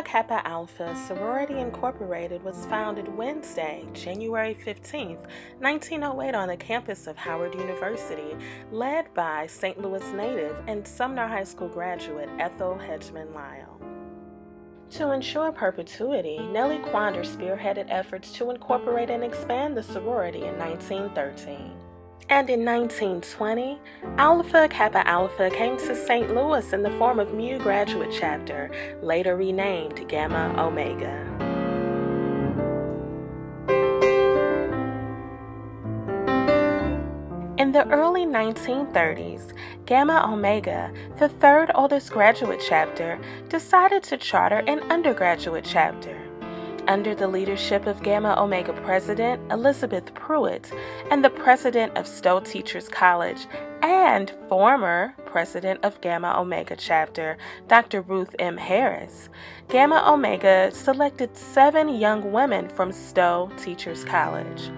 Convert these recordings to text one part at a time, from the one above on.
Kappa Alpha Sorority Incorporated was founded Wednesday, January 15, 1908 on the campus of Howard University, led by St. Louis native and Sumner High School graduate Ethel Hedgeman Lyle. To ensure perpetuity, Nellie Quander spearheaded efforts to incorporate and expand the sorority in 1913. And in 1920, Alpha Kappa Alpha came to St. Louis in the form of Mu Graduate Chapter, later renamed Gamma Omega. In the early 1930s, Gamma Omega, the third oldest graduate chapter, decided to charter an undergraduate chapter. Under the leadership of Gamma Omega President Elizabeth Pruitt and the President of Stowe Teachers College and former President of Gamma Omega Chapter, Dr. Ruth M. Harris, Gamma Omega selected 7 young women from Stowe Teachers College.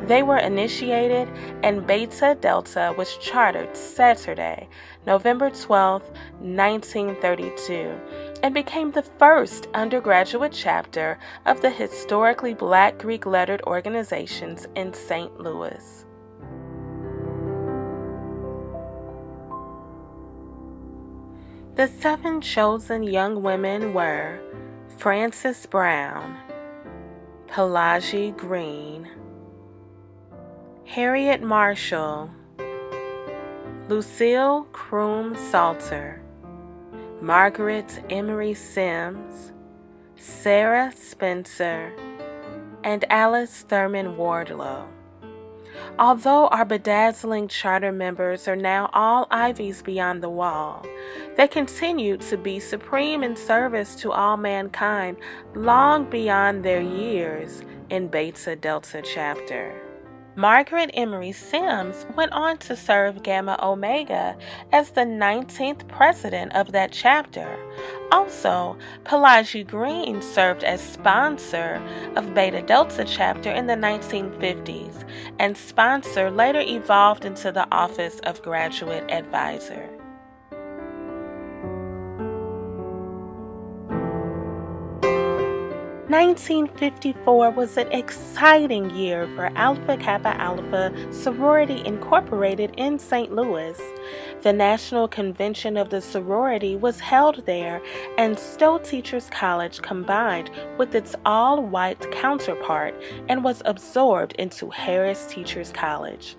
They were initiated, and Beta Delta was chartered Saturday, November 12, 1932, and became the first undergraduate chapter of the historically Black Greek-lettered organizations in St. Louis. The 7 chosen young women were Frances Brown, Pelagie Green, Harriet Marshall, Lucille Kroom Salter, Margaret Emery Sims, Sarah Spencer, and Alice Thurman Wardlow. Although our bedazzling charter members are now all Ivies beyond the wall, they continue to be supreme in service to all mankind long beyond their years in Beta Delta Chapter. Margaret Emery Sims went on to serve Gamma Omega as the 19th president of that chapter. Also, Pelagie Green served as sponsor of Beta Delta chapter in the 1950s, and sponsor later evolved into the office of graduate advisor. (1954) was an exciting year for Alpha Kappa Alpha Sorority Incorporated in St. Louis. The National Convention of the sorority was held there, and Stowe Teachers College combined with its all-white counterpart and was absorbed into Harris Teachers College.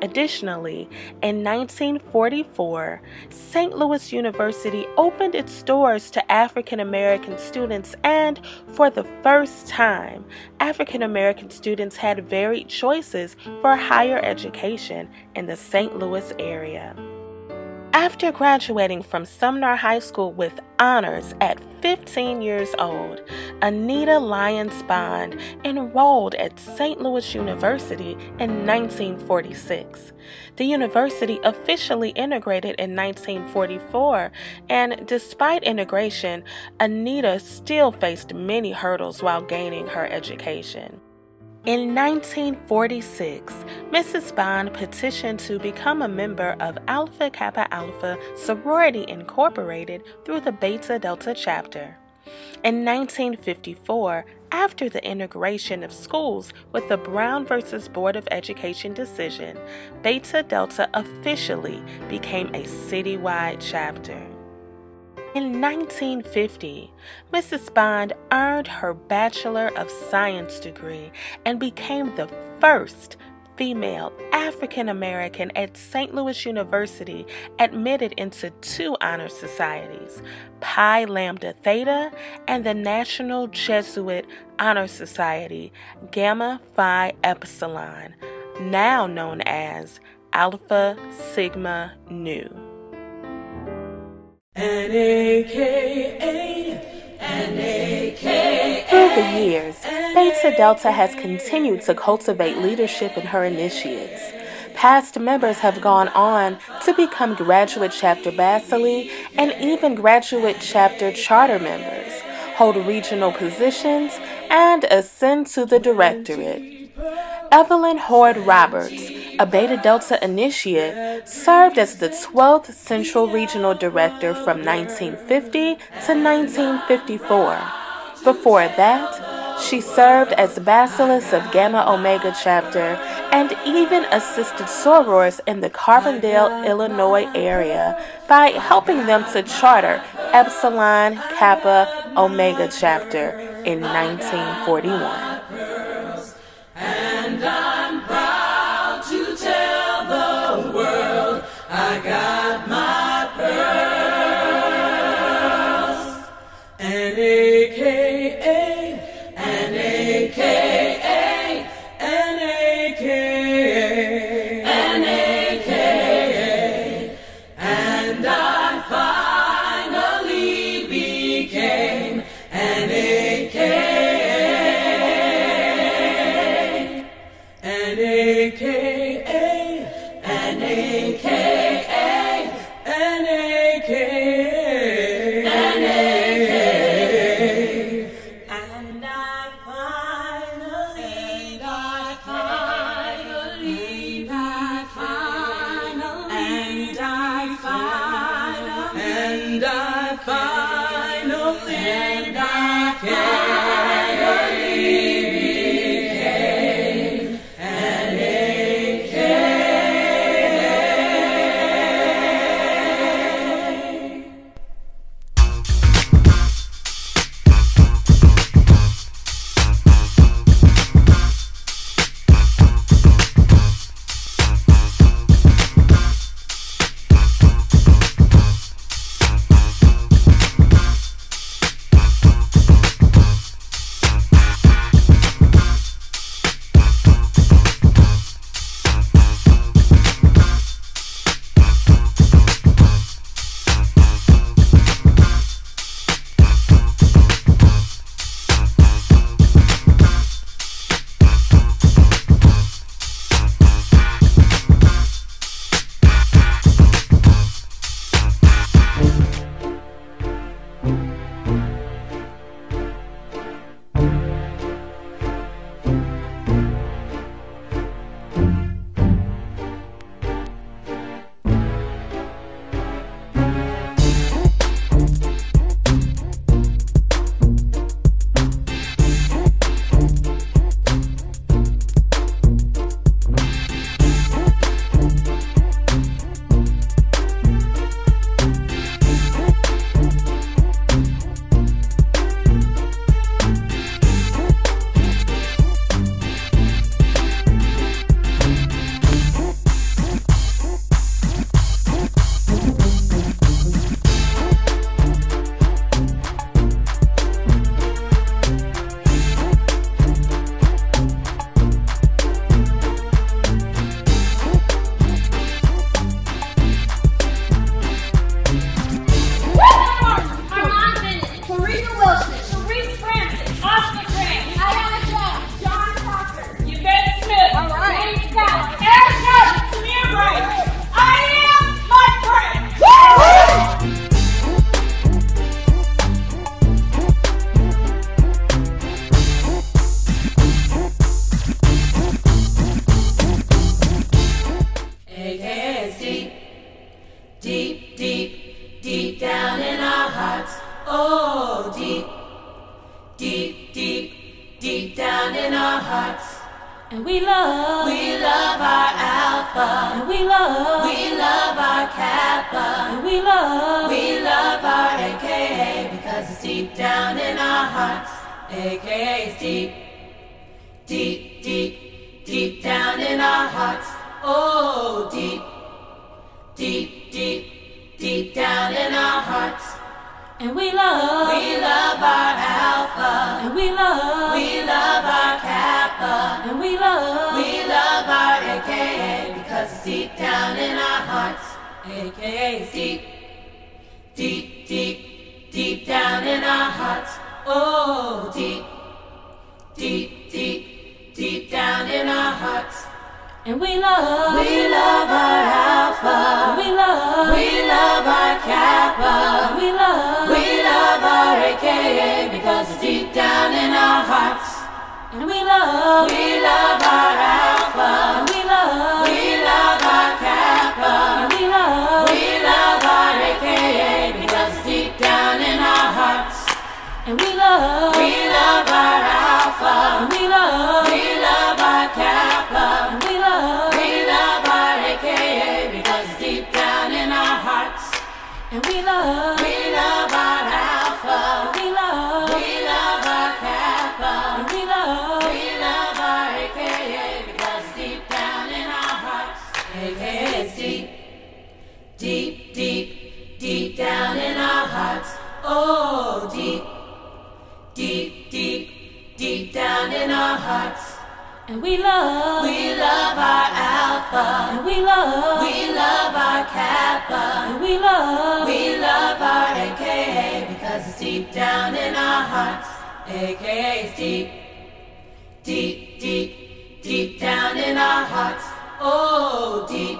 Additionally, in 1944, St. Louis University opened its doors to African American students, and for the first time, African American students had varied choices for higher education in the St. Louis area. After graduating from Sumner High School with honors at 15 years old, Anita Lyons Bond enrolled at St. Louis University in 1946. The university officially integrated in 1944, and despite integration, Anita still faced many hurdles while gaining her education. In 1946, Mrs. Bond petitioned to become a member of Alpha Kappa Alpha Sorority Incorporated through the Beta Delta chapter. In 1954, after the integration of schools with the Brown v. Board of Education decision, Beta Delta officially became a citywide chapter. In 1950, Mrs. Bond earned her Bachelor of Science degree and became the first female African American at St. Louis University admitted into 2 honor societies, Pi Lambda Theta and the National Jesuit Honor Society, Gamma Phi Epsilon, now known as Alpha Sigma Nu. Through the years, Beta Delta has continued to cultivate leadership in her initiates. Past members have gone on to become graduate chapter bacilli and even graduate chapter charter members, hold regional positions, and ascend to the directorate. Evelyn Hoard Roberts, a Beta Delta initiate, served as the 12th Central Regional Director from 1950 to 1954. Before that, she served as Bacillus of Gamma Omega chapter and even assisted sorors in the Carbondale, Illinois area by helping them to charter Epsilon Kappa Omega chapter in 1941. And I'm proud to tell the world I got my pearls. An AKA, an AKA, an AKA, an AKA, and I finally became an AKA. An AKA, an AKA, an AKA, an AKA, and I finally, And we love our Alpha. And we love our Kappa. And we love our AKA because it's deep down in our hearts. AKA is deep, deep, deep, deep down in our hearts. Oh, deep, deep, deep, deep down in our hearts. And we love our Alpha. And we love our Kappa. And we love our AKA because it's deep down in our hearts. AKA is deep, deep, deep, deep down in our hearts. Oh, deep, deep, deep, deep down in our hearts. And we love our Alpha. And we love our Kappa. And we love our AKA because it's deep down in our hearts. And we love our Alpha. And we love our Kappa. And we love our AKA because it's deep down in our hearts. and we love our Alpha, and we love our Kappa, and we love our AKA because it's deep down in our hearts. and we love our Alpha, we love our Kappa, and we love our AKA because it's deep down in our hearts. AKA is deep, deep, deep, deep down in our hearts. Oh, deep, deep, deep, deep down in our hearts. and we love our Alpha, and we love our Kappa, and we love our AKA because it's deep down in our hearts. AKA is deep, deep, deep, deep down in our hearts. Oh, deep,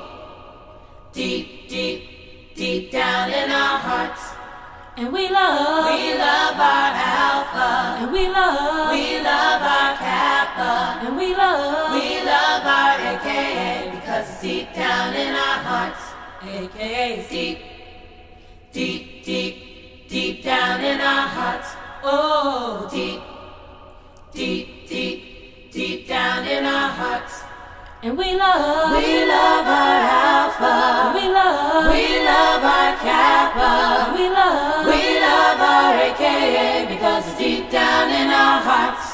deep, deep, deep down in our hearts. and we love our Alpha, and we love our Kappa, and we love our AKA because it's deep down in our hearts. AKA is deep, deep, deep, deep down in our hearts. Oh, deep, deep, deep, deep down in our hearts. and we love our Alpha, and we love our Kappa, and we love our AKA because it's deep down in our hearts.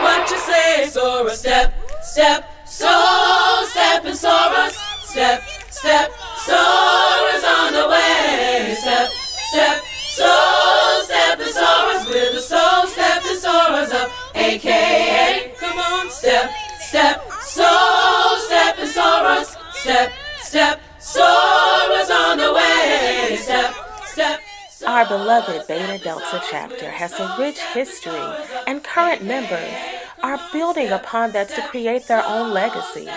What you say, Sora? Step, step, so step and Sora's. Step, step, Sora's on the way. Step, step, so step and Sora's with the soul. Step and Sora's up, AKA. Come on, step, step, so step and Sora's. Step, step, Sora's on the way. Step, step. Our beloved Beta Delta chapter has a rich history, and current members are building upon that to create their own legacy.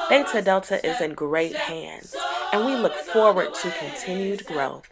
Beta Delta is in great hands, and we look forward to continued growth.